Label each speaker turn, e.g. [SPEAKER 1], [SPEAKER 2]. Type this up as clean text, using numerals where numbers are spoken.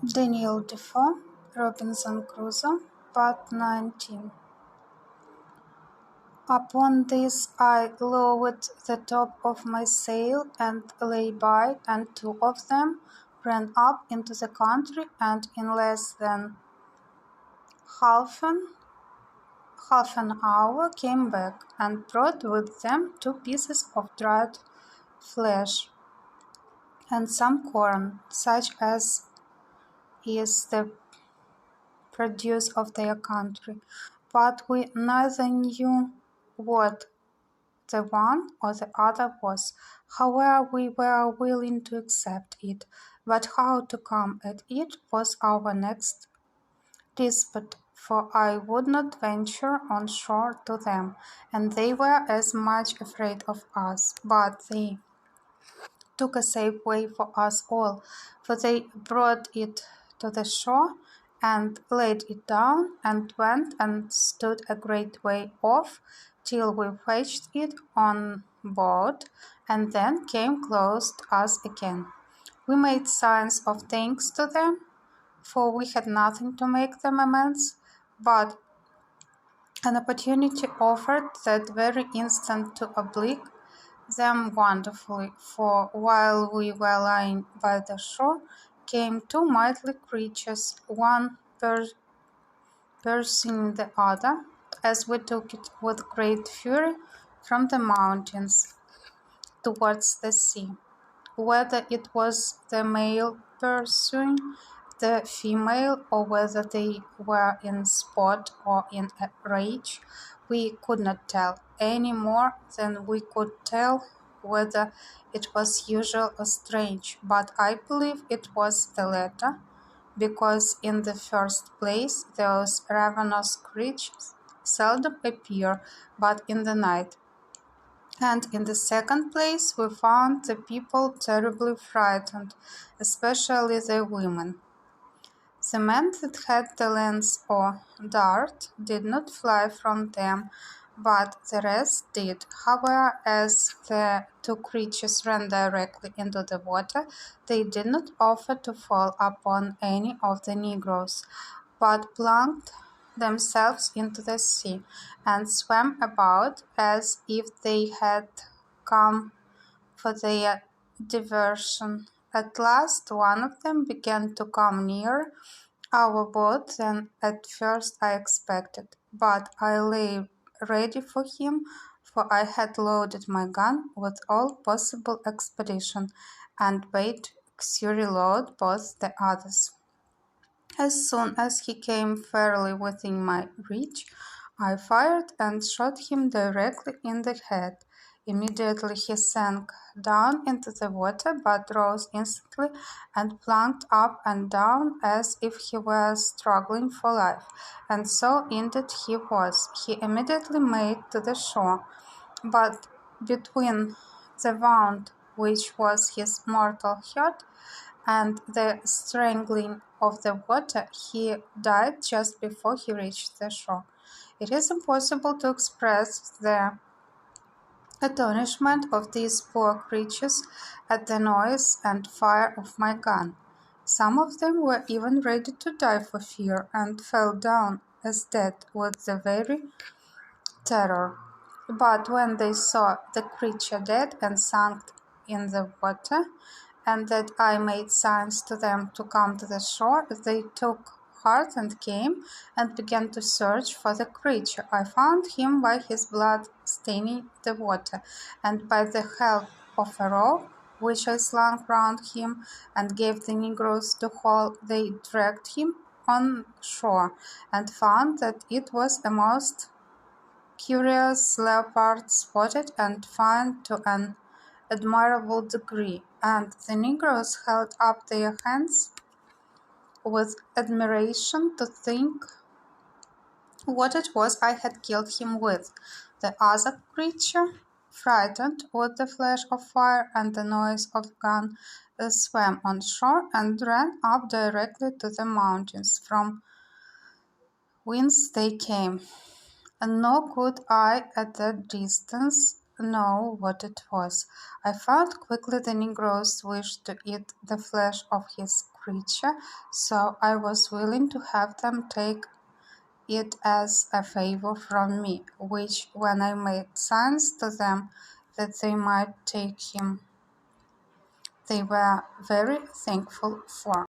[SPEAKER 1] Defoe, Robinson Crusoe, Part 19. Upon this I lowered the top of my sail and lay by, and two of them ran up into the country, and in less than half an hour came back, and brought with them 2 pieces of dried flesh, and some corn, such as is the produce of their country. But we neither knew what the one or the other was. However, we were willing to accept it, but how to come at it was our next dispute, for I would not venture on shore to them, and they were as much afraid of us. But they took a safe way for us all, for they brought it to the shore and laid it down, and went and stood a great way off till we fetched it on board, and then came close to us again. We made signs of thanks to them, for we had nothing to make them amends, but an opportunity offered that very instant to oblige them wonderfully, for while we were lying by the shore, came two mighty creatures, one pursuing the other, as we took it with great fury, from the mountains towards the sea. Whether it was the male pursuing the female, or whether they were in sport or in a rage, we could not tell, any more than we could tell whether it was usual or strange, but I believe it was the latter, because in the first place those ravenous creatures seldom appear but in the night, and in the second place we found the people terribly frightened, especially the women. The men that had the lance or dart did not fly from them, but the rest did. However, as the two creatures ran directly into the water, they did not offer to fall upon any of the negroes, but plunged themselves into the sea, and swam about as if they had come for their diversion. At last one of them began to come nearer our boat than at first I expected, but I lay ready for him, for I had loaded my gun with all possible expedition, and bade Xury load both the others. As soon as he came fairly within my reach, I fired and shot him directly in the head. Immediately he sank down into the water, but rose instantly and plunged up and down as if he were struggling for life. And so indeed he was. He immediately made to the shore, but between the wound which was his mortal hurt and the strangling of the water, he died just before he reached the shore. It is impossible to express the astonishment of these poor creatures at the noise and fire of my gun. Some of them were even ready to die for fear, and fell down as dead with the very terror. But when they saw the creature dead and sunk in the water, and that I made signs to them to come to the shore, they took heart and came and began to search for the creature. I found him by his blood staining the water, and by the help of a rope which I slung round him and gave the negroes to haul, they dragged him on shore, and found that it was a most curious leopard, spotted and fine to an admirable degree, and the negroes held up their hands with admiration to think what it was I had killed him with. The other creature, frightened with the flash of fire and the noise of gun, swam on shore and ran up directly to the mountains from whence they came. And nor could I at that distance know what it was. I found quickly the Negroes wished to eat the flesh of his creature, so I was willing to have them take it as a favor from me, which, when I made signs to them that they might take him, they were very thankful for.